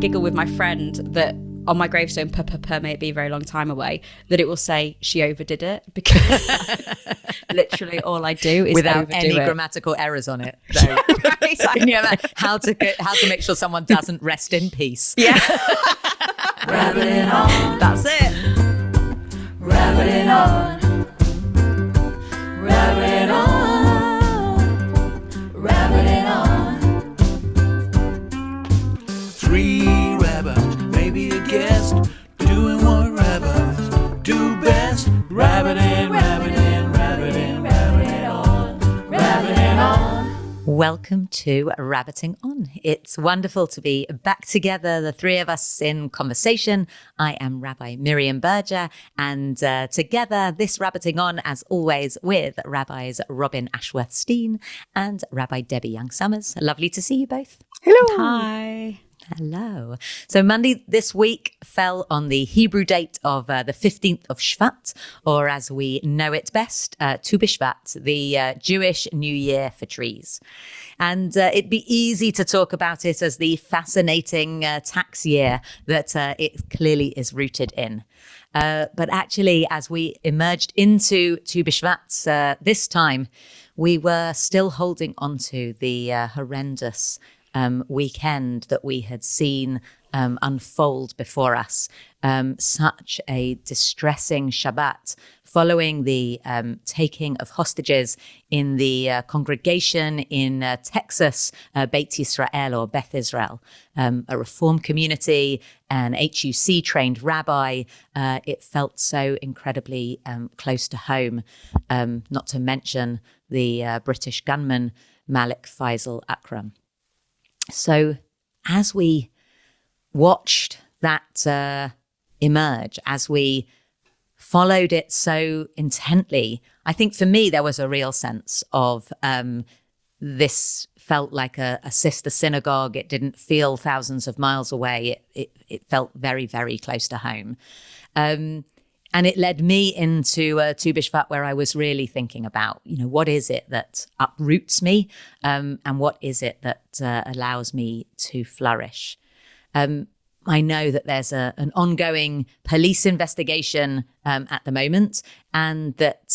giggle with my friend that on my gravestone, may it be a very long time away, that it will say she overdid it, because literally all I do is without overdo any it. grammatical errors on it. So, can you imagine how to make sure someone doesn't rest in peace? Yeah. Rabbiting on, That's it. rabbiting on, rabbiting on, rabbiting on. 3 rabbis, maybe a guest, doing what rabbis do best. Rabbiting, rabbiting, rabbiting, rabbiting on, rabbiting on. Welcome to Rabbiting On. It's wonderful to be back together, the three of us in conversation. I am Rabbi Miriam Berger, and together this Rabbiting On, as always, with Rabbis Robin Ashworth-Steen and Rabbi Debbie Young-Summers. Lovely to see you both. Hello. Hi. Hello. So Monday this week fell on the Hebrew date of the 15th of Shvat, or as we know it best, TuBishvat, the Jewish New Year for trees. And it'd be easy to talk about it as the fascinating tax year that it clearly is rooted in. But actually, as we emerged into TuBishvat this time, we were still holding on to the horrendous weekend that we had seen unfold before us. Such a distressing Shabbat following the taking of hostages in the congregation in Texas, Beth Israel or Beth Israel, a Reform community, an HUC trained rabbi. It felt so incredibly close to home, not to mention the British gunman Malik Faisal Akram. So as we watched that emerge, as we followed it so intently, I think for me there was a real sense of this felt like a sister synagogue. It didn't feel thousands of miles away. It felt very, very close to home. And it led me into TuBishvat, where I was really thinking about, what is it that uproots me, and what is it that allows me to flourish. I know that there's an ongoing police investigation at the moment, and that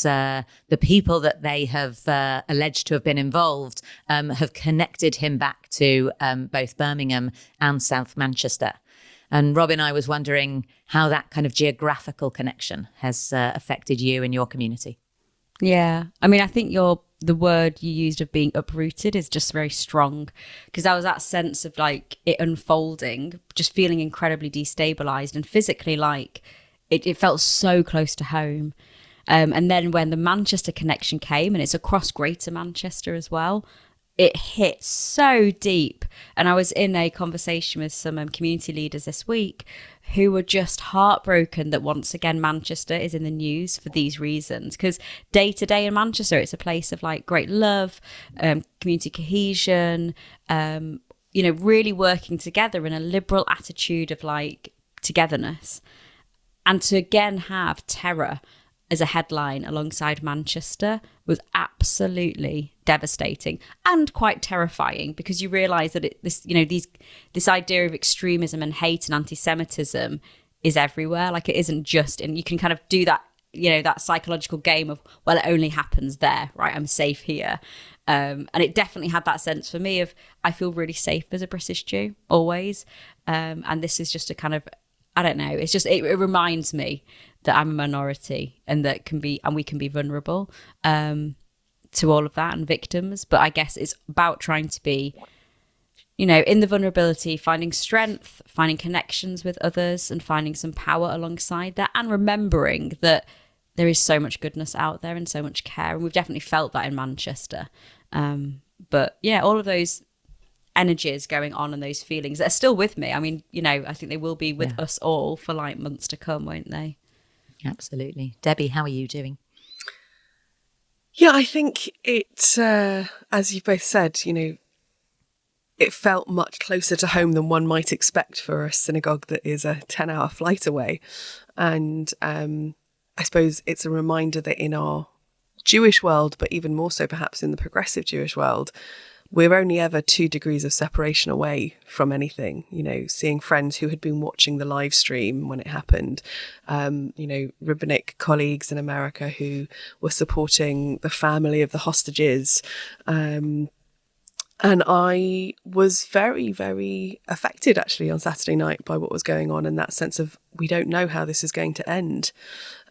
the people that they have alleged to have been involved have connected him back to both Birmingham and South Manchester. And Robin, I was wondering how that kind of geographical connection has affected you and your community. Yeah. I mean, I think the word you used of being uprooted is just very strong, because that was that sense of like it unfolding, just feeling incredibly destabilized, and physically like it felt so close to home. And then when the Manchester connection came, and it's across Greater Manchester as well, it hit so deep. And I was in a conversation with some community leaders this week who were just heartbroken that once again Manchester is in the news for these reasons. Because day to day in Manchester, it's a place of like great love, community cohesion, really working together in a liberal attitude of like togetherness. And to again have terror as a headline alongside Manchester was absolutely devastating and quite terrifying, because you realise that this idea of extremism and hate and anti-Semitism is everywhere. Like it isn't just, and you can kind of do that, that psychological game of, well, it only happens there, right? I'm safe here. And it definitely had that sense for me of, I feel really safe as a British Jew, always. And this is just a kind of, I don't know, it's just, it reminds me that I'm a minority and we can be vulnerable to all of that and victims. But I guess it's about trying to be, in the vulnerability, finding strength, finding connections with others, and finding some power alongside that, and remembering that there is so much goodness out there and so much care. And we've definitely felt that in Manchester. But yeah, all of those energies going on and those feelings that are still with me. I mean, I think they will be with us all for like months to come, won't they? Absolutely. Debbie, how are you doing? Yeah, I think it, as you've both said, it felt much closer to home than one might expect for a synagogue that is a 10-hour flight away. And I suppose it's a reminder that in our Jewish world, but even more so perhaps in the progressive Jewish world, we're only ever 2 degrees of separation away from anything, seeing friends who had been watching the live stream when it happened, rabbinic colleagues in America who were supporting the family of the hostages. And I was very, very affected actually on Saturday night by what was going on, and that sense of we don't know how this is going to end.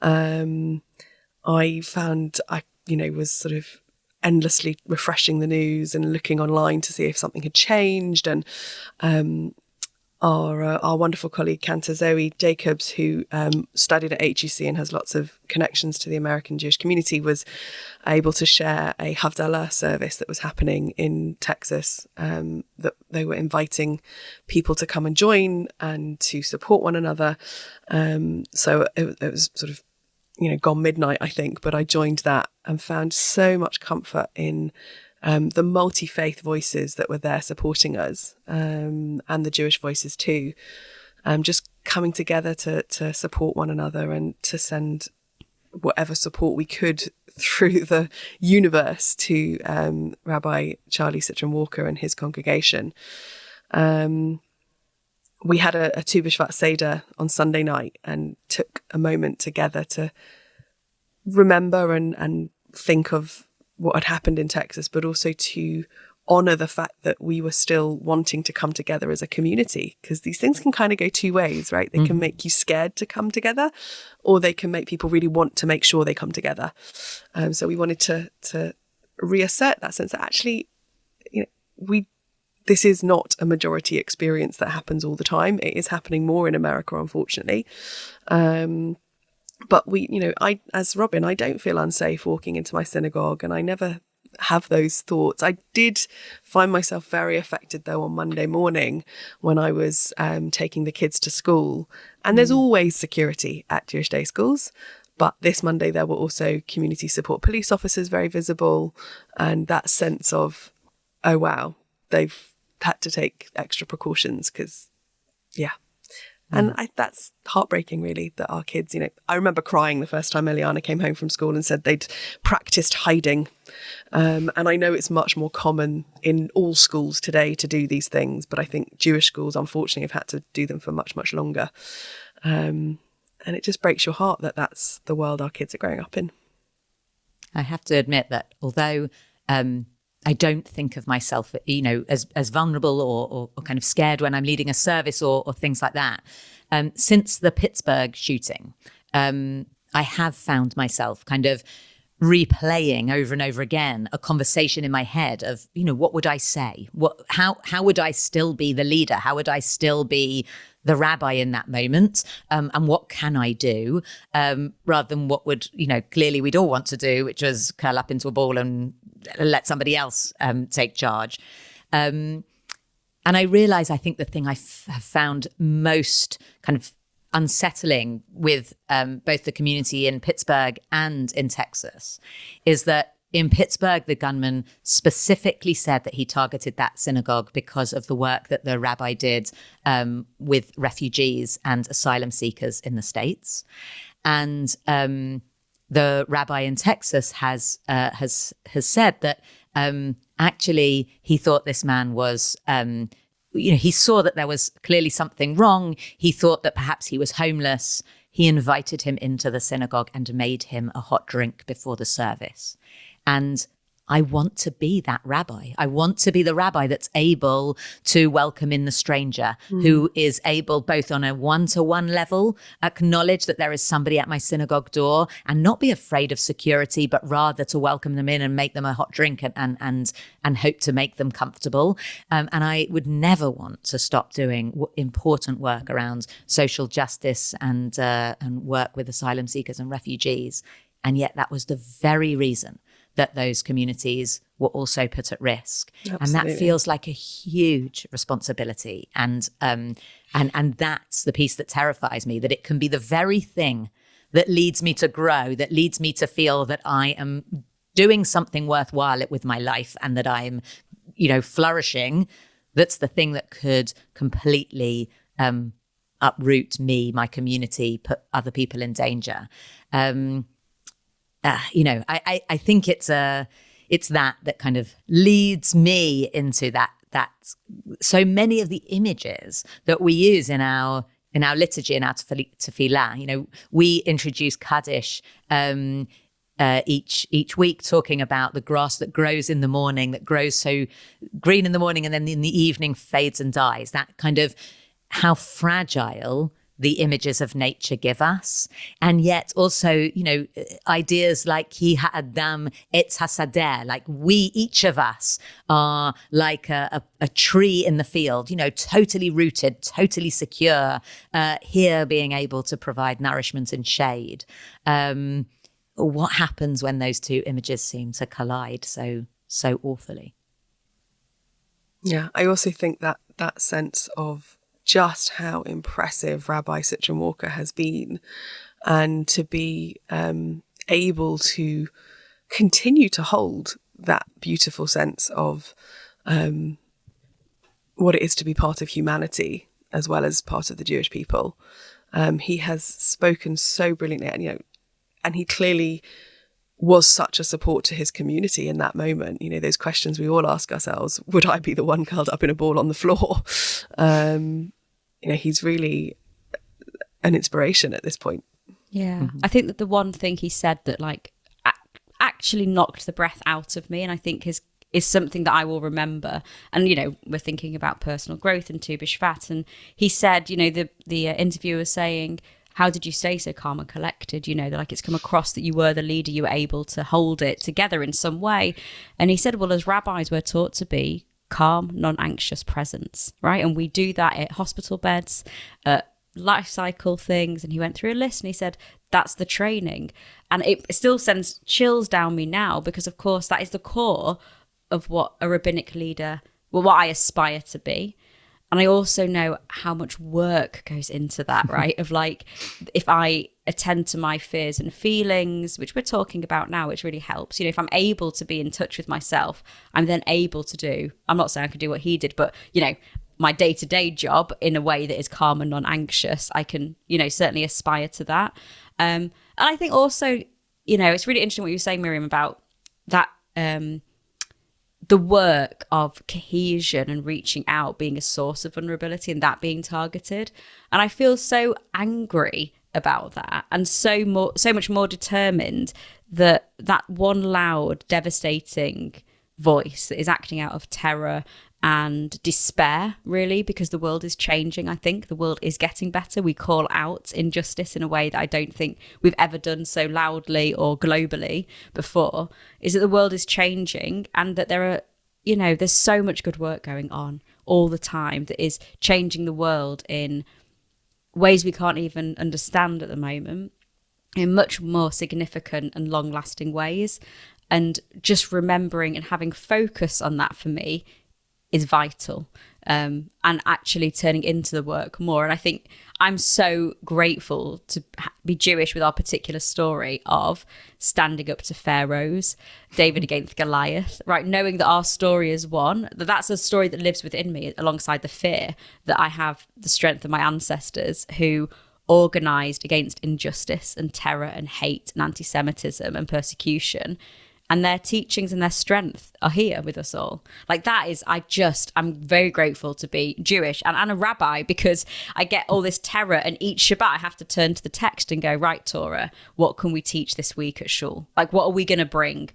I found I was sort of endlessly refreshing the news and looking online to see if something had changed. And our wonderful colleague Cantor Zoe Jacobs, who studied at HEC and has lots of connections to the American Jewish community, was able to share a Havdalah service that was happening in Texas, that they were inviting people to come and join and to support one another. So it was sort of, gone midnight, I think, but I joined that and found so much comfort in the multi-faith voices that were there supporting us, and the Jewish voices too, just coming together to support one another and to send whatever support we could through the universe to Rabbi Charlie Citron Walker and his congregation. We had a TuBishvat Seder on Sunday night and took a moment together to remember and think of what had happened in Texas, but also to honour the fact that we were still wanting to come together as a community, because these things can kind of go two ways, right? They can make you scared to come together, or they can make people really want to make sure they come together. So we wanted to reassert that sense that actually, this is not a majority experience that happens all the time. It is happening more in America, unfortunately. But I, as Robin, I don't feel unsafe walking into my synagogue, and I never have those thoughts. I did find myself very affected, though, on Monday morning when I was taking the kids to school. And there's always security at Jewish day schools. But this Monday, there were also community support police officers very visible. And that sense of, oh, wow, they've had to take extra precautions because, yeah. And that's heartbreaking, really, that our kids, I remember crying the first time Eliana came home from school and said they'd practiced hiding. And I know it's much more common in all schools today to do these things, but I think Jewish schools, unfortunately, have had to do them for much, much longer. And it just breaks your heart that that's the world our kids are growing up in. I have to admit that although I don't think of myself, as vulnerable or kind of scared when I'm leading a service or things like that. Since the Pittsburgh shooting, I have found myself kind of replaying over and over again a conversation in my head of, what would I say? How would I still be the leader? How would I still be the rabbi in that moment? And what can I do? Rather than what would, clearly we'd all want to do, which was curl up into a ball and let somebody else take charge. And I realize, I think the thing I have found most kind of unsettling with both the community in Pittsburgh and in Texas is that in Pittsburgh, the gunman specifically said that he targeted that synagogue because of the work that the rabbi did with refugees and asylum seekers in the States. And the rabbi in Texas has said that actually he thought this man was, he saw that there was clearly something wrong. He thought that perhaps he was homeless. He invited him into the synagogue and made him a hot drink before the service. And I want to be that rabbi. I want to be the rabbi that's able to welcome in the stranger, who is able, both on a one-to-one level, acknowledge that there is somebody at my synagogue door and not be afraid of security, but rather to welcome them in and make them a hot drink and hope to make them comfortable. And I would never want to stop doing important work around social justice and work with asylum seekers and refugees. And yet that was the very reason that those communities were also put at risk. Absolutely. And that feels like a huge responsibility. And that's the piece that terrifies me, that it can be the very thing that leads me to grow, that leads me to feel that I am doing something worthwhile with my life and that I'm, flourishing. That's the thing that could completely uproot me, my community, put other people in danger. I think it's it's that kind of leads me into that so many of the images that we use in our liturgy, in our tefillah. We introduce Kaddish each week, talking about the grass that grows in the morning, that grows so green in the morning and then in the evening fades and dies. That kind of how fragile the images of nature give us. And yet also, ideas like Ki ha'adam etz hasadeh, like we, each of us are like a tree in the field, totally rooted, totally secure, here being able to provide nourishment and shade. What happens when those two images seem to collide so awfully? Yeah, I also think that sense of just how impressive Rabbi Sitchin Walker has been, and to be able to continue to hold that beautiful sense of what it is to be part of humanity as well as part of the Jewish people. He has spoken so brilliantly, and he clearly was such a support to his community in that moment. Those questions we all ask ourselves: would I be the one curled up in a ball on the floor? He's really an inspiration at this point. Yeah. Mm-hmm. I think that the one thing he said that actually knocked the breath out of me, and I think is something that I will remember. And, we're thinking about personal growth and TuBishvat. And he said, the interviewer was saying, how did you stay so calm and collected? Like it's come across that you were the leader, you were able to hold it together in some way. And he said, well, as rabbis, we're taught to be calm, non-anxious presence, right? And we do that at hospital beds, at life cycle things. And he went through a list and he said, that's the training. And it still sends chills down me now, because of course that is the core of what a rabbinic leader, what I aspire to be. And I also know how much work goes into that, right? Of like, if I attend to my fears and feelings, which we're talking about now, which really helps. If I'm able to be in touch with myself, I'm then able to do, I'm not saying I can do what he did, but, my day-to-day job in a way that is calm and non-anxious, I can, certainly aspire to that. And I think also, it's really interesting what you were saying, Miriam, about that, the work of cohesion and reaching out being a source of vulnerability and that being targeted. And I feel so angry about that, and so much more determined that one loud, devastating voice that is acting out of terror and despair, really, because the world is changing. I think the world is getting better. We call out injustice in a way that I don't think we've ever done so loudly or globally before, is that the world is changing, and that there are, there's so much good work going on all the time that is changing the world in ways we can't even understand at the moment, in much more significant and long-lasting ways. And just remembering and having focus on that for me is vital, and actually turning into the work more. And I think I'm so grateful to be Jewish with our particular story of standing up to pharaohs, David against Goliath, right? Knowing that our story is one, that's a story that lives within me alongside the fear that I have the strength of my ancestors who organized against injustice and terror and hate and anti-Semitism and persecution. And their teachings and their strength are here with us all. Like that is, I'm very grateful to be Jewish and a rabbi, because I get all this terror, and each Shabbat I have to turn to the text and go, right, Torah, what can we teach this week at shul? Like, what are we going to bring?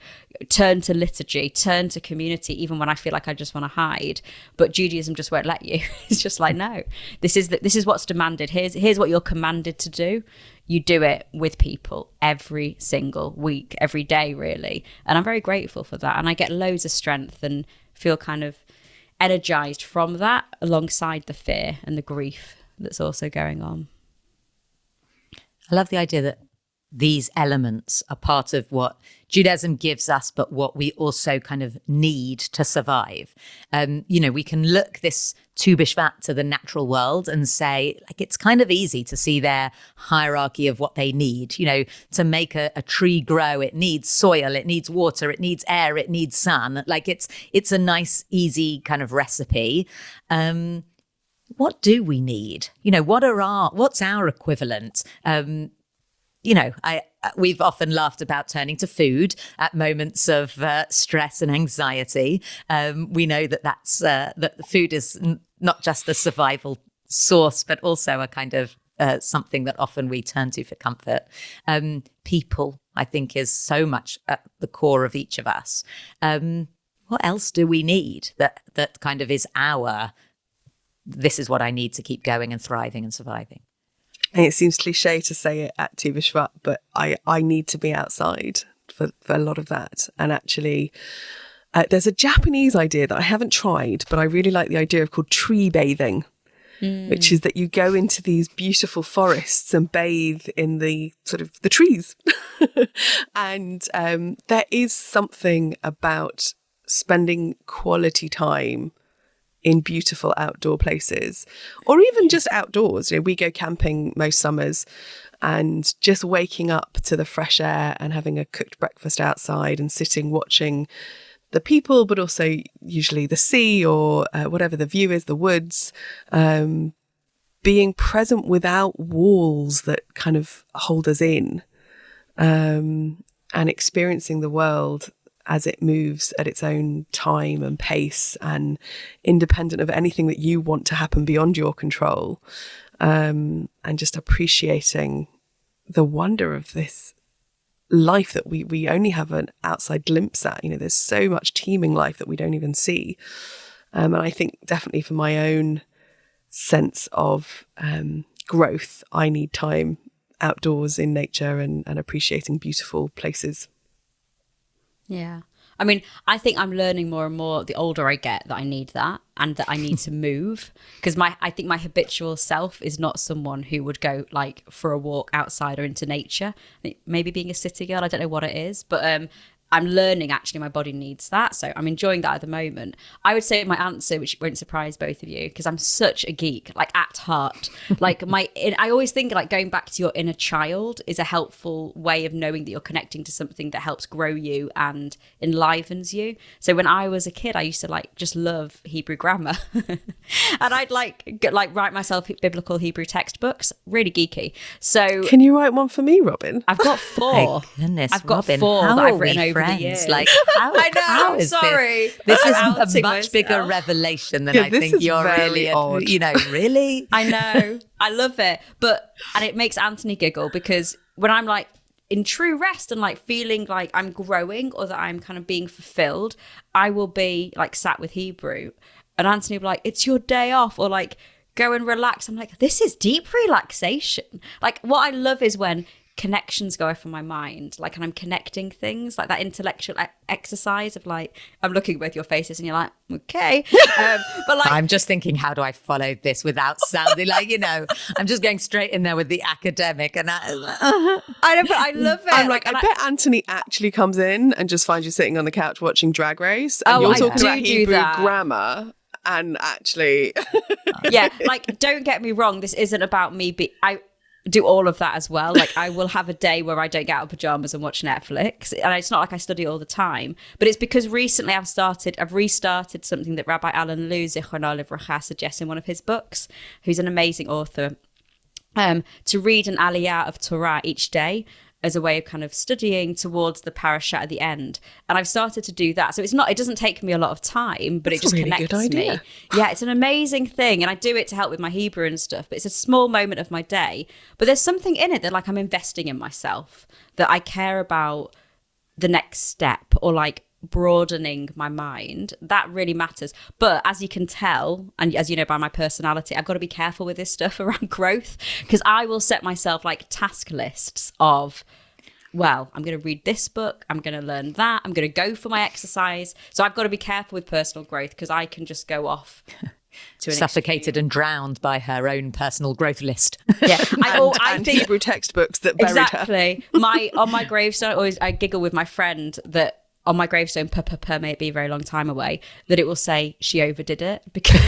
Turn to liturgy, turn to community, even when I feel like I just want to hide. But Judaism just won't let you. It's just like, no, this is what's demanded. Here's what you're commanded to do. You do it with people every single week, every day, really. And I'm very grateful for that. And I get loads of strength and feel kind of energized from that, alongside the fear and the grief that's also going on. I love the idea that these elements are part of what Judaism gives us, but what we also kind of need to survive. We can look this TuBishvat to the natural world and say, like, it's kind of easy to see their hierarchy of what they need. To make a tree grow, it needs soil, it needs water, it needs air, it needs sun. Like it's a nice, easy kind of recipe. What do we need? What's our equivalent? we've often laughed about turning to food at moments of stress and anxiety. We know that food is not just a survival source, but also a kind of something that often we turn to for comfort. People, I think, is so much at the core of each of us. What else do we need that kind of is this is what I need to keep going and thriving and surviving? And it seems cliche to say it at TuBishvat, but I need to be outside for a lot of that. And actually, there's a Japanese idea that I haven't tried, but I really like the idea of called tree bathing, which is that you go into these beautiful forests and bathe in the sort of the trees. And there is something about spending quality time in beautiful outdoor places, or even just outdoors. We go camping most summers, and just waking up to the fresh air and having a cooked breakfast outside and sitting watching the people, but also usually the sea or whatever the view is, the woods, being present without walls that kind of hold us in, and experiencing the world as it moves at its own time and pace and independent of anything that you want to happen beyond your control, and just appreciating the wonder of this life that we only have an outside glimpse at. There's so much teeming life that we don't even see. And I think definitely for my own sense of growth, I need time outdoors in nature and appreciating beautiful places. Yeah. I mean, I think I'm learning more and more the older I get that I need that and that I need to move, because I think my habitual self is not someone who would go like for a walk outside or into nature. Maybe being a city girl, I don't know what it is, but I'm learning actually my body needs that. So I'm enjoying that at the moment. I would say my answer, which won't surprise both of you, because I'm such a geek, like at heart. Like I always think like going back to your inner child is a helpful way of knowing that you're connecting to something that helps grow you and enlivens you. So when I was a kid, I used to like just love Hebrew grammar. And I'd like write myself biblical Hebrew textbooks, really geeky. So can you write one for me, Robin? I've got 4. Thank goodness, I've got Robin, 4 how that I've are written we over friends? the years. Like, I know, how I'm is sorry. This is I'm a outing much bigger myself. revelation than Yeah, I this think is you're very really, odd. really. I know. I love it. And it makes Anthony giggle, because when I'm like in true rest and like feeling like I'm growing or that I'm kind of being fulfilled, I will be like sat with Hebrew, and Anthony will be like, it's your day off, or like, go and relax. I'm like, this is deep relaxation. Like, what I love is when connections go off in my mind, like, and I'm connecting things, like that intellectual exercise of like, I'm looking at both your faces and you're like, okay. But like, I'm just thinking, how do I follow this without sounding like, I'm just going straight in there with the academic, and I know, but I love it. I'm like, I bet Anthony actually comes in and just finds you sitting on the couch watching Drag Race, and Oh, you're I talking do about do Hebrew that. grammar, and actually yeah, like, don't get me wrong, this isn't about me I do all of that as well. Like, I will have a day where I don't get out of pajamas and watch Netflix, and it's not like I study all the time, but it's because recently I've restarted something that Rabbi Alan Lew Zichrono Livracha suggests in one of his books, who's an amazing author, to read an aliyah of Torah each day as a way of kind of studying towards the parasha at the end. And I've started to do that. So it doesn't take me a lot of time, but it just a really good connects me. idea. Yeah, it's an amazing thing. And I do it to help with my Hebrew and stuff, but it's a small moment of my day. But there's something in it that like I'm investing in myself, that I care about the next step, or like broadening my mind. That really matters. But as you can tell, and as you know by my personality, I've got to be careful with this stuff around growth, because I will set myself like task lists of, well, I'm going to read this book, I'm going to learn that, I'm going to go for my exercise. So I've got to be careful with personal growth, because I can just go off to an suffocated and drowned by her own personal growth list. Yeah, I and think Hebrew textbooks that buried her. exactly. On my gravestone, I giggle with my friend that on my gravestone, may it be a very long time away, that it will say she overdid it, because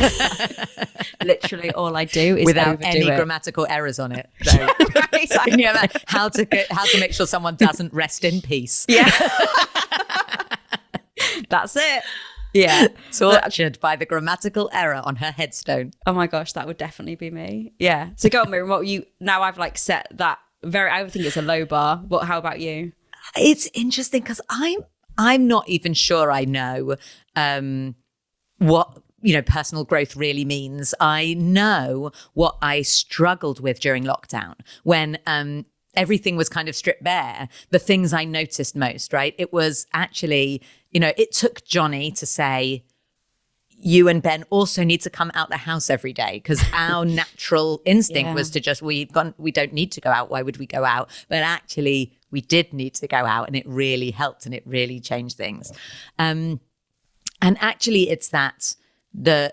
literally all I do is without overdo any it. grammatical errors on it. So, Right. can you imagine how to make sure someone doesn't rest in peace? Yeah, that's it. Yeah, Tortured by the grammatical error on her headstone. oh my gosh, that would definitely be me. Yeah. So go on, Miriam. Now I've like set that I think it's a low bar. But how about you? It's interesting because I'm not even sure I know what personal growth really means. I know what I struggled with during lockdown when everything was kind of stripped bare. The things I noticed most, right? It was actually, it took Johnny to say, you and Ben also need to come out the house every day, because our natural instinct was to just, we don't need to go out. Why would we go out? But actually, we did need to go out, and it really helped, and it really changed things. And actually, it's that the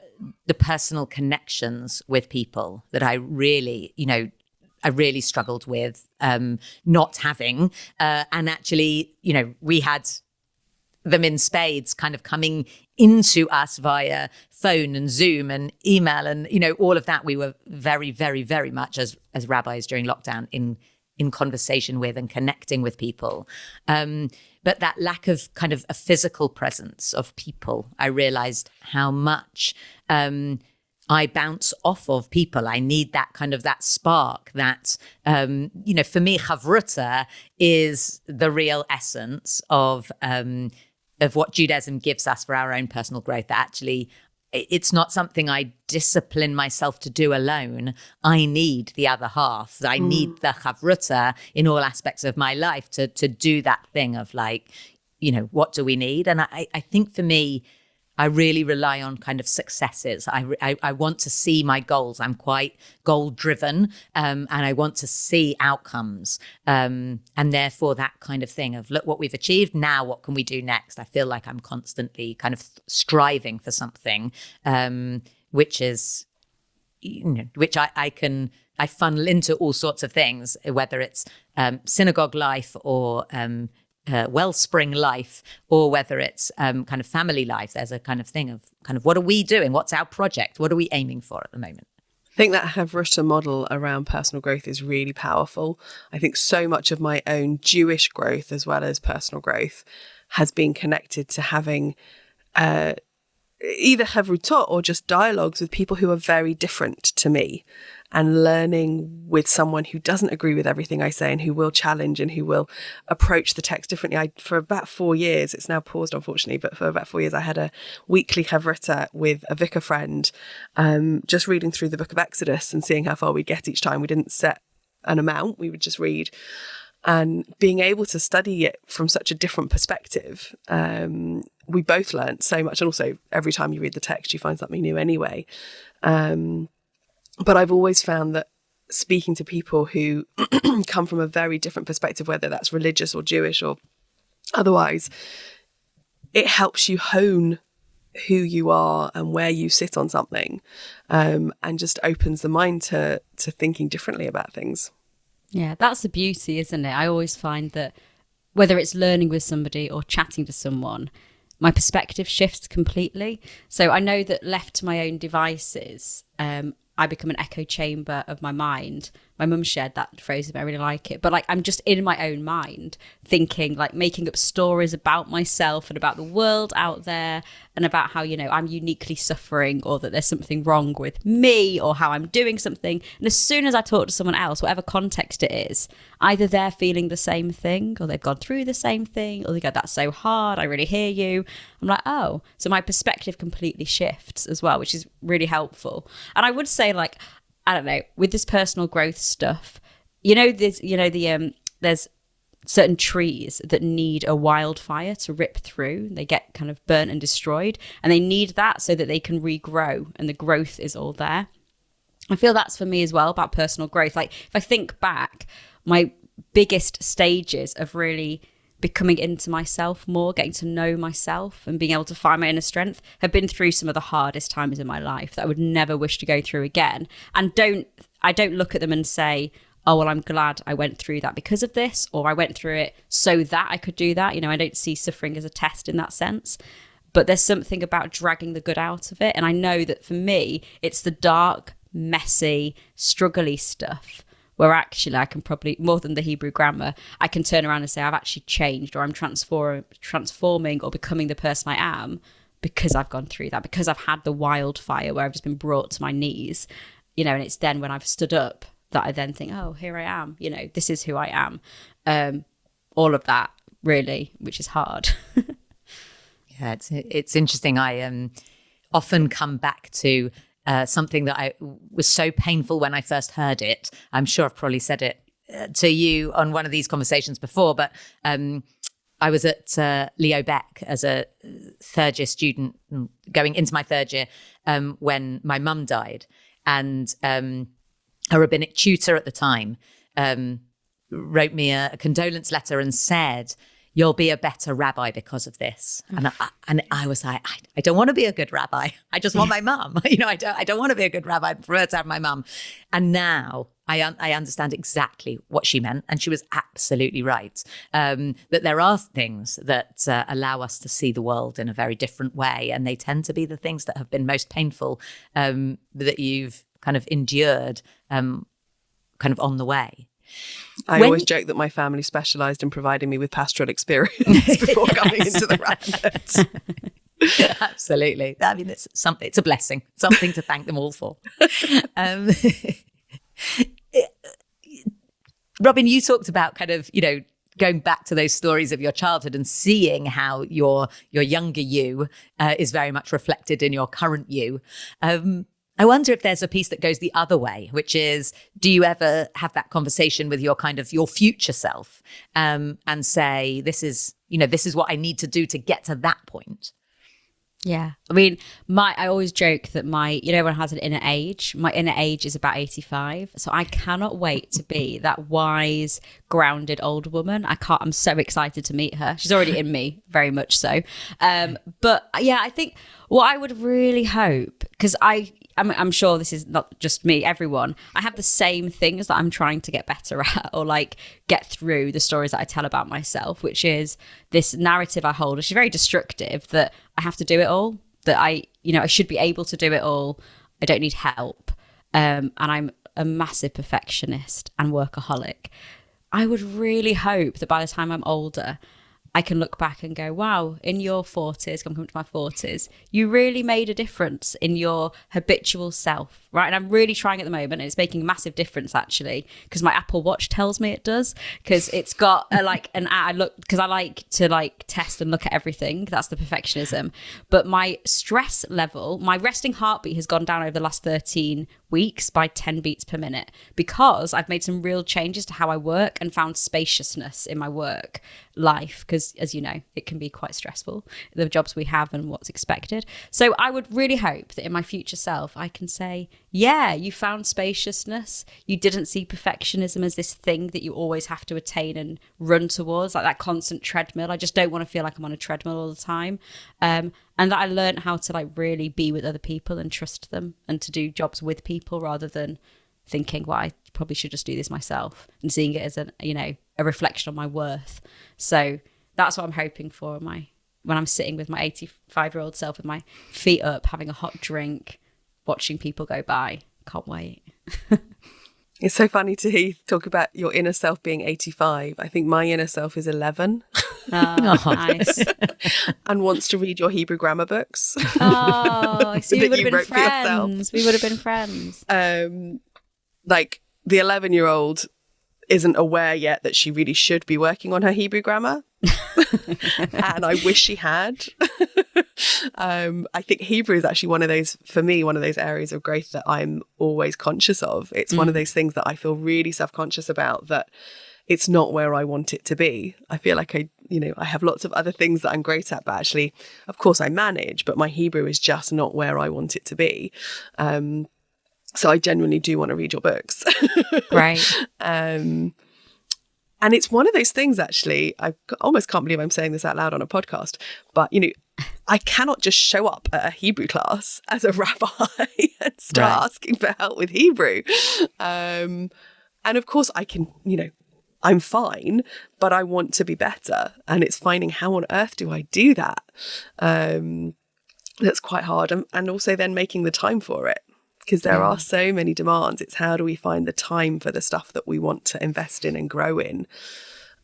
personal connections with people that I really struggled with not having. And actually, we had them in spades kind of coming into us via phone and Zoom and email and, all of that. We were very, very, very much as rabbis during lockdown in conversation with and connecting with people. But that lack of kind of a physical presence of people, I realized how much I bounce off of people. I need that kind of that spark that, for me, Haverita is the real essence of what Judaism gives us for our own personal growth. That actually, it's not something I discipline myself to do alone. I need the other half. I need the Haverita in all aspects of my life to do that thing of what do we need? And I think for me, I really rely on kind of successes. I want to see my goals. I'm quite goal driven, and I want to see outcomes. And therefore that kind of thing of, look what we've achieved. Now what can we do next? I feel like I'm constantly kind of striving for something, which is, which I funnel into all sorts of things, whether it's synagogue life or wellspring life, or whether it's kind of family life. There's a kind of thing of kind of, what are we doing? What's our project? What are we aiming for at the moment? I think that Haverita model around personal growth is really powerful. I think so much of my own Jewish growth as well as personal growth has been connected to having either Haverita or just dialogues with people who are very different to me, and learning with someone who doesn't agree with everything I say and who will challenge and who will approach the text differently. For about 4 years, it's now paused unfortunately, but for about 4 years I had a weekly Haverita with a vicar friend, just reading through the book of Exodus and seeing how far we'd get each time. We didn't set an amount, we would just read. And being able to study it from such a different perspective, we both learned so much. And also every time you read the text, you find something new anyway. But I've always found that speaking to people who come from a very different perspective, whether that's religious or Jewish or otherwise, it helps you hone who you are and where you sit on something, and just opens the mind to thinking differently about things. Yeah, that's the beauty, isn't it? I always find that whether it's learning with somebody or chatting to someone, my perspective shifts completely. So I know that left to my own devices, I become an echo chamber of my mind. My mum shared that phrase with me, I really like it. But I'm just in my own mind thinking, making up stories about myself and about the world out there, and about how, I'm uniquely suffering, or that there's something wrong with me, or how I'm doing something. And as soon as I talk to someone else, whatever context it is, either they're feeling the same thing, or they've gone through the same thing, or they go, that's so hard, I really hear you. I'm like, oh, so my perspective completely shifts as well, which is really helpful. And I would say, I don't know, with this personal growth stuff, there's certain trees that need a wildfire to rip through. They get kind of burnt and destroyed, and they need that so that they can regrow, and the growth is all there. I feel that's for me as well about personal growth. If I think back, my biggest stages of really becoming into myself more, getting to know myself and being able to find my inner strength have been through some of the hardest times in my life that I would never wish to go through again. And I don't look at them and say, oh, well, I'm glad I went through that because of this, or I went through it so that I could do that. I don't see suffering as a test in that sense. But there's something about dragging the good out of it. And I know that for me, it's the dark, messy, struggly stuff where actually I can probably, more than the Hebrew grammar, I can turn around and say I've actually changed, or I'm transforming or becoming the person I am because I've gone through that, because I've had the wildfire where I've just been brought to my knees, and it's then when I've stood up that I then think, oh, here I am, this is who I am. All of that really, which is hard. Yeah, it's interesting. I often come back to something that I was so painful when I first heard it. I'm sure I've probably said it to you on one of these conversations before, but I was at Leo Beck as a third year student, going into my third year, when my mum died. And a rabbinic tutor at the time wrote me a condolence letter and said, "You'll be a better rabbi because of this." And I was like, I don't want to be a good rabbi. I just want my mum. I don't want to be a good rabbi. I prefer to have my mum. And now I understand exactly what she meant. And she was absolutely right. That there are things that allow us to see the world in a very different way. And they tend to be the things that have been most painful, that you've kind of endured kind of on the way. I always joke that my family specialised in providing me with pastoral experience before coming into the rabbinate. Absolutely. I mean, it's a blessing, something to thank them all for. Robin, you talked about kind of, going back to those stories of your childhood and seeing how your younger you is very much reflected in your current you. I wonder if there's a piece that goes the other way, which is, do you ever have that conversation with your future self, and say, this is what I need to do to get to that point? Yeah. I mean, I always joke that everyone has an inner age. My inner age is about 85. So I cannot wait to be that wise, grounded old woman. I'm so excited to meet her. She's already in me, very much so. But yeah, I think what I would really hope, because I'm sure this is not just me, everyone. I have the same things that I'm trying to get better at, or like get through the stories that I tell about myself, which is this narrative I hold, which is very destructive, that I have to do it all, that I should be able to do it all. I don't need help. And I'm a massive perfectionist and workaholic. I would really hope that by the time I'm older, I can look back and go, wow, in your 40s, I'm coming to my 40s, you really made a difference in your habitual self, right? And I'm really trying at the moment, and it's making a massive difference, actually, because my Apple Watch tells me it does, because it's got because I like to test and look at everything. That's the perfectionism. But my stress level, my resting heartbeat has gone down over the last 13 weeks by 10 beats per minute, because I've made some real changes to how I work and found spaciousness in my work life, because as you know, it can be quite stressful, the jobs we have and what's expected. So I would really hope that in my future self I can say, yeah, you found spaciousness, you didn't see perfectionism as this thing that you always have to attain and run towards, like that constant treadmill. I just don't want to feel like I'm on a treadmill all the time, and that I learned how to really be with other people and trust them, and to do jobs with people rather than thinking, well, I probably should just do this myself, and seeing it as a reflection on my worth. So that's what I'm hoping for when I'm sitting with my 85-year-old self with my feet up, having a hot drink, watching people go by. Can't wait. It's so funny to hear you talk about your inner self being 85. I think my inner self is 11. Oh, nice. And wants to read your Hebrew grammar books. Oh, so we that would you have been wrote for yourself. friends. We would have been friends. Like the 11-year-old isn't aware yet that she really should be working on her Hebrew grammar. And I wish she had. I think Hebrew is actually one of those areas of growth that I'm always conscious of. It's one of those things that I feel really self-conscious about, that it's not where I want it to be. I feel like I have lots of other things that I'm great at, but actually, of course I manage, but my Hebrew is just not where I want it to be. So I genuinely do want to read your books. Right. And it's one of those things, actually, I almost can't believe I'm saying this out loud on a podcast, but, I cannot just show up at a Hebrew class as a rabbi and start asking for help with Hebrew. And of course I can, I'm fine, but I want to be better. And it's finding how on earth do I do that? That's quite hard. And also then making the time for it, because there are so many demands. It's how do we find the time for the stuff that we want to invest in and grow in?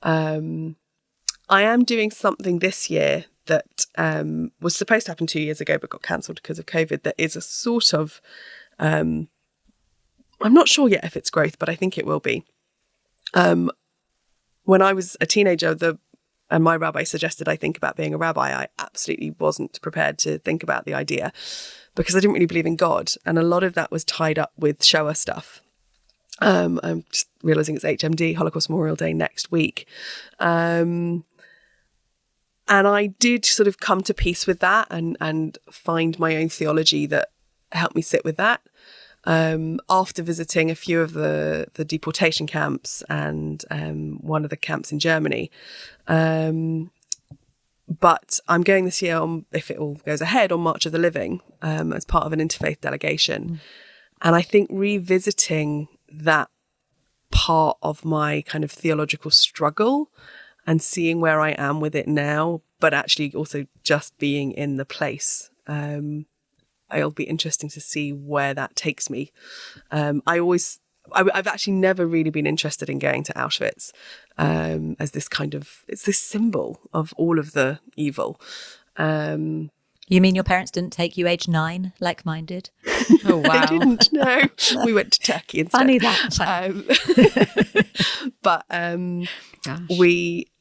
I am doing something this year that was supposed to happen 2 years ago but got cancelled because of COVID, that is a sort of I'm not sure yet if it's growth, but I think it will be. When I was a teenager, and my rabbi suggested I think about being a rabbi, I absolutely wasn't prepared to think about the idea because I didn't really believe in God. And a lot of that was tied up with Shoah stuff. I'm just realising it's HMD, Holocaust Memorial Day, next week. And I did sort of come to peace with that and find my own theology that helped me sit with that. After visiting a few of the deportation camps and one of the camps in Germany. But I'm going this year, if it all goes ahead, on March of the Living as part of an interfaith delegation. And I think revisiting that part of my kind of theological struggle and seeing where I am with it now, but actually also just being in the place. It'll be interesting to see where that takes me. I've actually never really been interested in going to Auschwitz as this kind of, it's this symbol of all of the evil. You mean your parents didn't take you age 9 like mine did? Oh, wow. They didn't, no. We went to Turkey instead. Funny that. But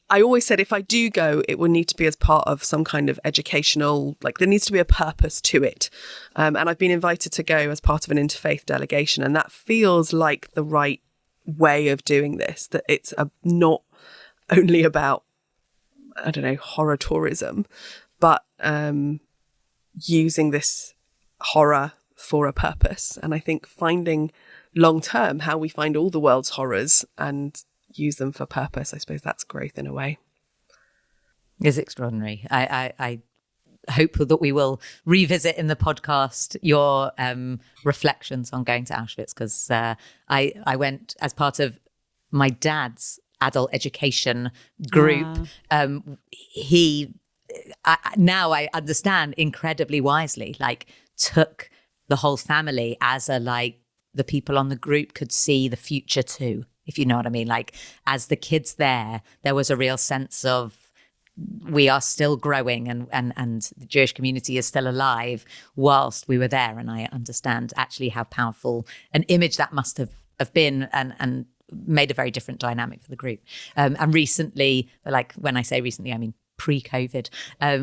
I always said if I do go, it will need to be as part of some kind of educational, like there needs to be a purpose to it. And I've been invited to go as part of an interfaith delegation. And that feels like the right way of doing this, that it's not only about, I don't know, horror tourism, but using this horror for a purpose. And I think finding long term how we find all the world's horrors and use them for purpose, I suppose that's growth in a way. It's extraordinary. I hope that we will revisit in the podcast your reflections on going to Auschwitz, because I went as part of my dad's adult education group. Now I understand incredibly wisely, like took the whole family as the people on the group could see the future too, if you know what I mean. Like as the kids there was a real sense of we are still growing and the Jewish community is still alive whilst we were there. And I understand actually how powerful an image that must have been and made a very different dynamic for the group. And recently, like when I say recently, I mean pre-COVID,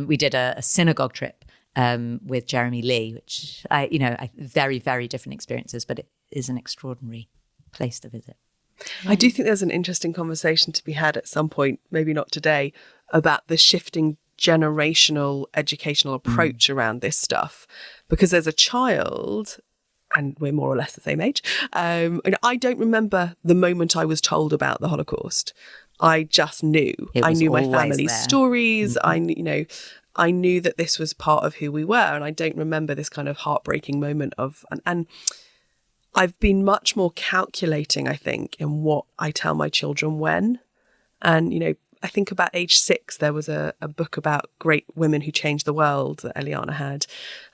we did a synagogue trip with Jeremy Lee, which very, very different experiences, but it is an extraordinary place to visit. I do think there's an interesting conversation to be had at some point, maybe not today, about the shifting generational educational approach around this stuff. Because there's a child, and we're more or less the same age, I don't remember the moment I was told about the Holocaust. I just knew. I knew my family's stories. Mm-hmm. I knew that this was part of who we were. And I don't remember this kind of heartbreaking moment of... And I've been much more calculating, I think, in what I tell my children when. And, I think about age 6, there was a book about great women who changed the world that Eliana had.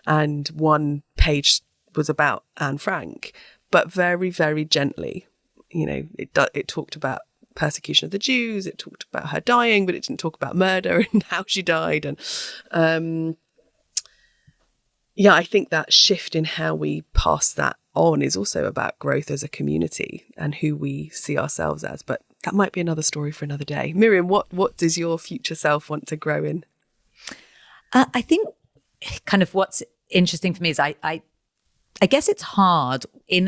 And one page was about Anne Frank, but very, very gently. It talked about persecution of the Jews. It talked about her dying, but it didn't talk about murder and how she died. And I think that shift in how we pass that on is also about growth as a community and who we see ourselves as. But that might be another story for another day. Miriam, what does your future self want to grow in? I think kind of what's interesting for me is I guess it's hard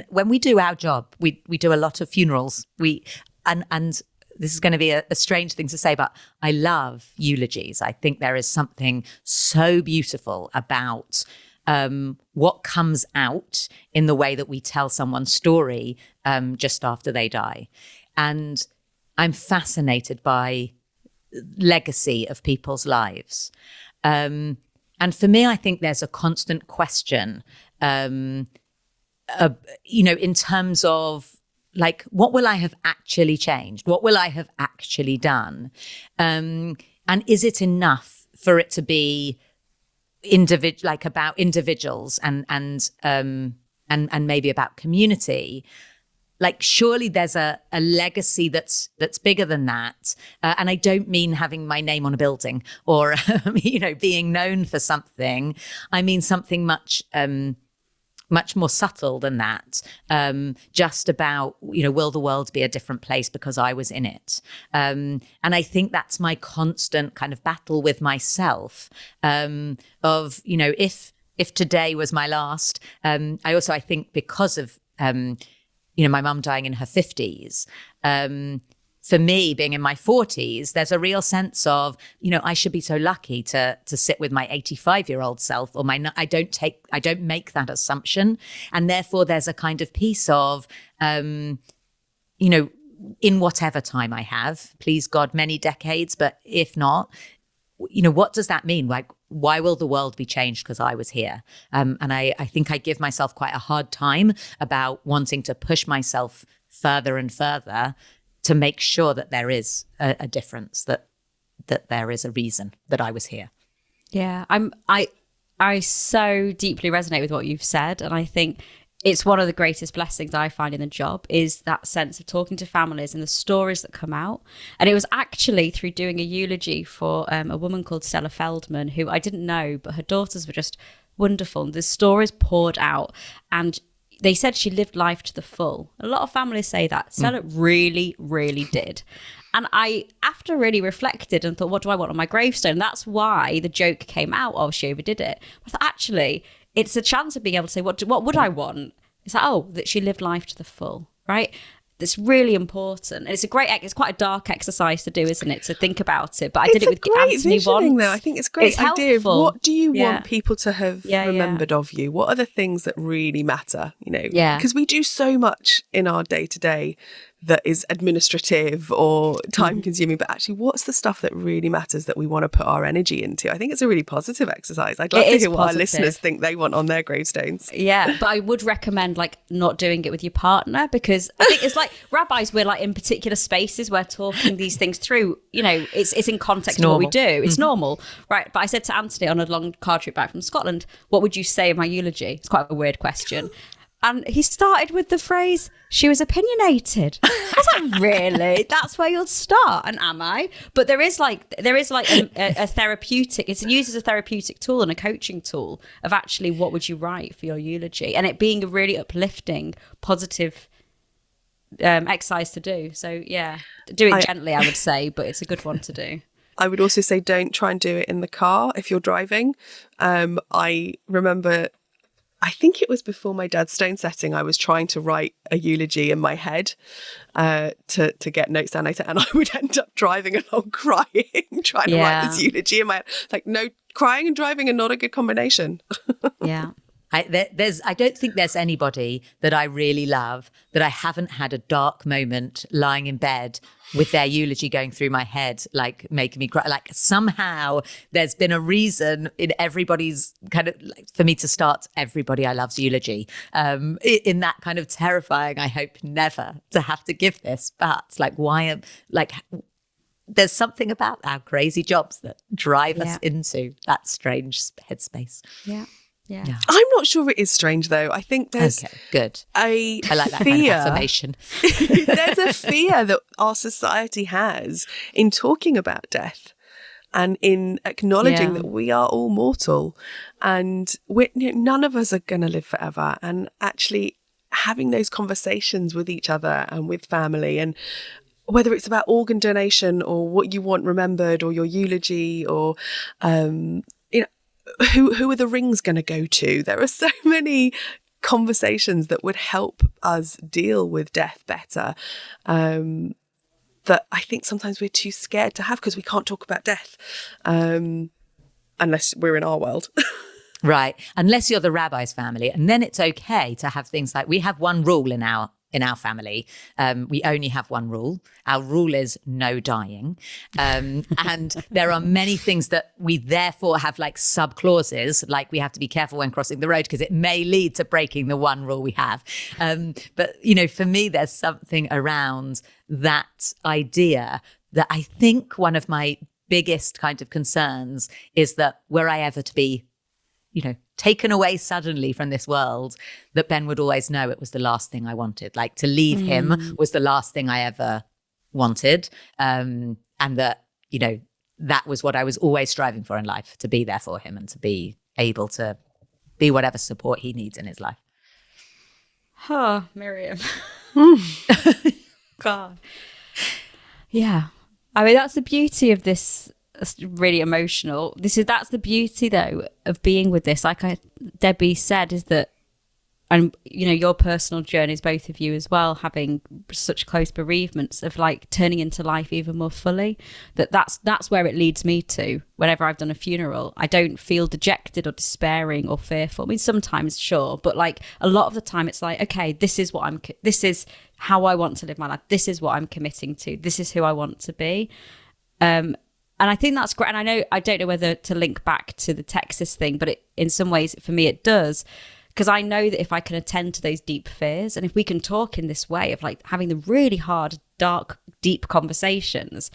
when we do our job. We do a lot of funerals. And this is going to be a strange thing to say, but I love eulogies. I think there is something so beautiful about what comes out in the way that we tell someone's story just after they die. And I'm fascinated by legacy of people's lives. And for me, I think there's a constant question, in terms of like, what will I have actually changed? What will I have actually done? And is it enough for it to be about individuals and maybe about community? Like, surely there's a legacy that's bigger than that. And I don't mean having my name on a building or, being known for something. I mean something much much more subtle than that, just about, will the world be a different place because I was in it? And I think that's my constant kind of battle with myself, of, if today was my last. I think because of, my mum dying in her 50s, for me, being in my 40s, there's a real sense of, I should be so lucky to sit with my 85-year-old self, or I don't make that assumption. And therefore there's a kind of piece of, in whatever time I have, please God, many decades, but if not, what does that mean? Like, why will the world be changed because I was here? And I think I give myself quite a hard time about wanting to push myself further and further to make sure that there is a difference, that there is a reason that I was here. Yeah, I so deeply resonate with what you've said, and I think it's one of the greatest blessings I find in the job is that sense of talking to families and the stories that come out. And it was actually through doing a eulogy for a woman called Stella Feldman, who I didn't know, but her daughters were just wonderful. And the stories poured out, and they said she lived life to the full. A lot of families say that. Stella really, really did. And I, after really reflected and thought, what do I want on my gravestone? And that's why the joke came out of she overdid it. I thought, actually, it's a chance of being able to say, what would I want? It's like, that she lived life to the full, right? That's really important. And it's quite a dark exercise to do, isn't it? To think about it. But I did it with Anthony once. Though. I think it's a great idea of what do you want people to have remembered of you? What are the things that really matter? Because we do so much in our day to day that is administrative or time consuming, but actually what's the stuff that really matters that we want to put our energy into? I think it's a really positive exercise. I'd love to hear what our listeners think they want on their gravestones. Yeah, but I would recommend not doing it with your partner, because I think it's like rabbis, we're in particular spaces, we're talking these things through, it's in context of what we do. It's normal, right? But I said to Anthony on a long car trip back from Scotland, what would you say in my eulogy? It's quite a weird question. And he started with the phrase, she was opinionated. I was like, really? That's where you'll start? And am I? But there is a therapeutic, it's used as a therapeutic tool and a coaching tool of actually what would you write for your eulogy, and it being a really uplifting, positive exercise to do. So yeah, do it gently, I would say, but it's a good one to do. I would also say don't try and do it in the car if you're driving. I remember, I think it was before my dad's stone setting, I was trying to write a eulogy in my head to get notes down later, and I would end up driving along crying, trying to write this eulogy in my head. Like, no, crying and driving are not a good combination. Yeah. I don't think there's anybody that I really love that I haven't had a dark moment lying in bed with their eulogy going through my head, like making me cry. Like somehow there's been a reason in everybody's kind of for me to start everybody I love's eulogy in that kind of terrifying, I hope never to have to give this, but there's something about our crazy jobs that drive us into that strange headspace. Yeah. Yeah. I'm not sure it is strange, though. I think there's good. I like that fear, kind of affirmation. There's a fear that our society has in talking about death and in acknowledging that we are all mortal and none of us are going to live forever. And actually having those conversations with each other and with family, and whether it's about organ donation or what you want remembered or your eulogy or who are the rings going to go to? There are so many conversations that would help us deal with death better that I think sometimes we're too scared to have because we can't talk about death unless we're in our world. Right. Unless you're the rabbi's family. And then it's okay to have things like, we have one rule in our family. We only have one rule. Our rule is no dying. And there are many things that we therefore have like sub clauses, like we have to be careful when crossing the road because it may lead to breaking the one rule we have. But, for me, there's something around that idea that I think one of my biggest kind of concerns is that were I ever to be taken away suddenly from this world, that Ben would always know it was the last thing I wanted. Like to leave him was the last thing I ever wanted. And that, that was what I was always striving for in life, to be there for him and to be able to be whatever support he needs in his life. Oh, Miriam. God. Yeah. I mean, that's the beauty of this. It's really emotional. That's the beauty, though, of being with this. Like Debbie said, is that, and you know, your personal journeys, both of you as well, having such close bereavements, of like turning into life even more fully. That's where it leads me to. Whenever I've done a funeral, I don't feel dejected or despairing or fearful. I mean, sometimes, sure, but like a lot of the time, it's like, okay, this is how I want to live my life. This is what I'm committing to. This is who I want to be. And I think that's great. And I don't know whether to link back to the Texas thing, but in some ways, for me, it does. Because I know that if I can attend to those deep fears, and if we can talk in this way of like having the really hard, dark, deep conversations,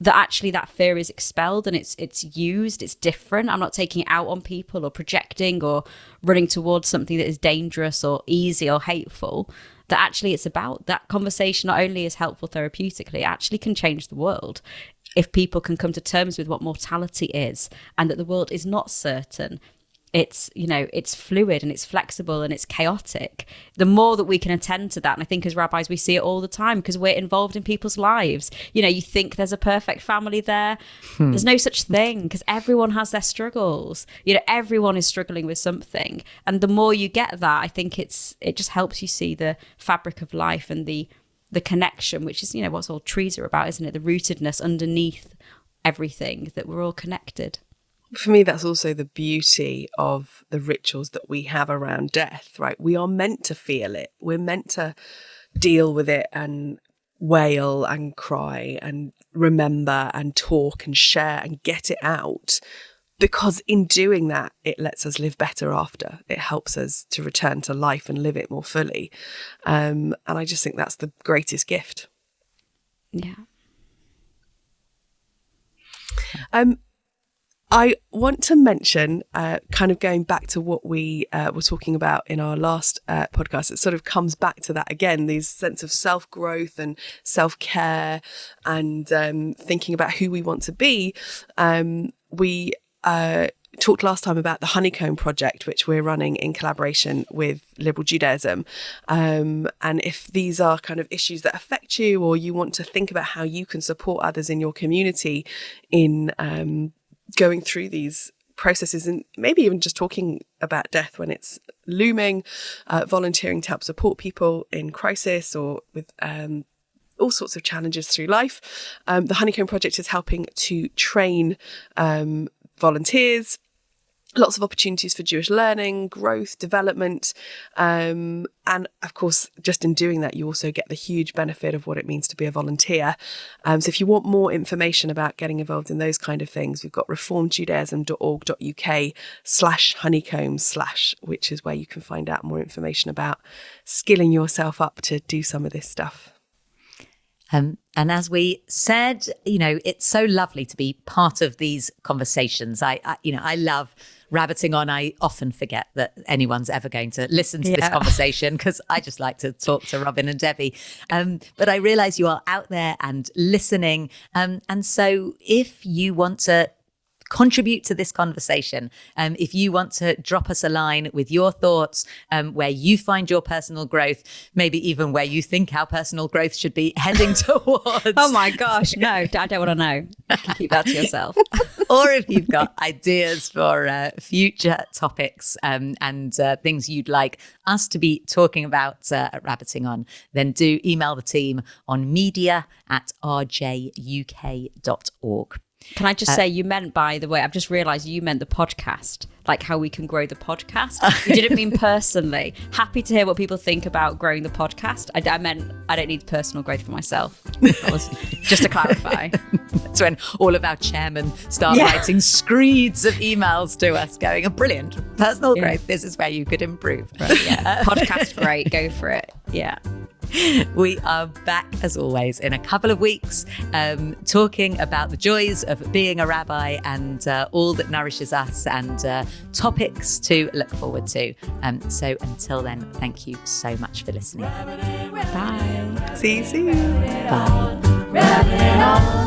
that actually that fear is expelled and it's used, it's different. I'm not taking it out on people or projecting or running towards something that is dangerous or easy or hateful. That actually it's about that conversation not only is helpful therapeutically, it actually can change the world. If people can come to terms with what mortality is and that the world is not certain, it's, you know, it's fluid and it's flexible and it's chaotic. The more that we can attend to that, and I think as rabbis we see it all the time because we're involved in people's lives. You know, you think there's a perfect family there. There's no such thing because everyone has their struggles. You know, everyone is struggling with something. And the more you get that, I think it just helps you see the fabric of life and the connection, which is, you know, what all trees are about, isn't it? The rootedness underneath everything, that we're all connected. For me, that's also the beauty of the rituals that we have around death, right? We are meant to feel it. We're meant to deal with it and wail and cry and remember and talk and share and get it out. Because in doing that, it lets us live better after. It helps us to return to life and live it more fully. And I just think that's the greatest gift. Yeah. I want to mention, kind of going back to what we were talking about in our last podcast, it sort of comes back to that again, these sense of self-growth and self-care and thinking about who we want to be. We talked last time about the Honeycomb project, which we're running in collaboration with Liberal Judaism. And if these are kind of issues that affect you, or you want to think about how you can support others in your community in going through these processes, and maybe even just talking about death when it's looming, volunteering to help support people in crisis or with all sorts of challenges through life. The Honeycomb Project is helping to train volunteers, lots of opportunities for Jewish learning, growth, development. And of course, just in doing that, you also get the huge benefit of what it means to be a volunteer. So if you want more information about getting involved in those kind of things, we've got reformedjudaism.org.uk/honeycomb/, which is where you can find out more information about skilling yourself up to do some of this stuff. And as we said, you know, it's so lovely to be part of these conversations. I love rabbiting on. I often forget that anyone's ever going to listen to this conversation because I just like to talk to Robin and Debbie. But I realize you are out there and listening. And so if you want to contribute to this conversation, if you want to drop us a line with your thoughts, where you find your personal growth, maybe even where you think our personal growth should be heading towards. Oh my gosh, no, I don't want to know. You can keep that to yourself. Or if you've got ideas for future topics and things you'd like us to be talking about at Rabbiting On, then do email the team on media@rjuk.org. Can I just say, you meant, by the way, I've just realised you meant the podcast, like how we can grow the podcast. You didn't mean personally. Happy to hear what people think about growing the podcast. I meant I don't need personal growth for myself. That was just to clarify. That's when all of our chairmen start writing screeds of emails to us going, oh, brilliant, personal growth, this is where you could improve. Right, yeah. Podcast, great, go for it. Yeah. We are back, as always, in a couple of weeks, talking about the joys of being a rabbi and all that nourishes us and topics to look forward to. So until then, thank you so much for listening. Bye. See you soon. Bye.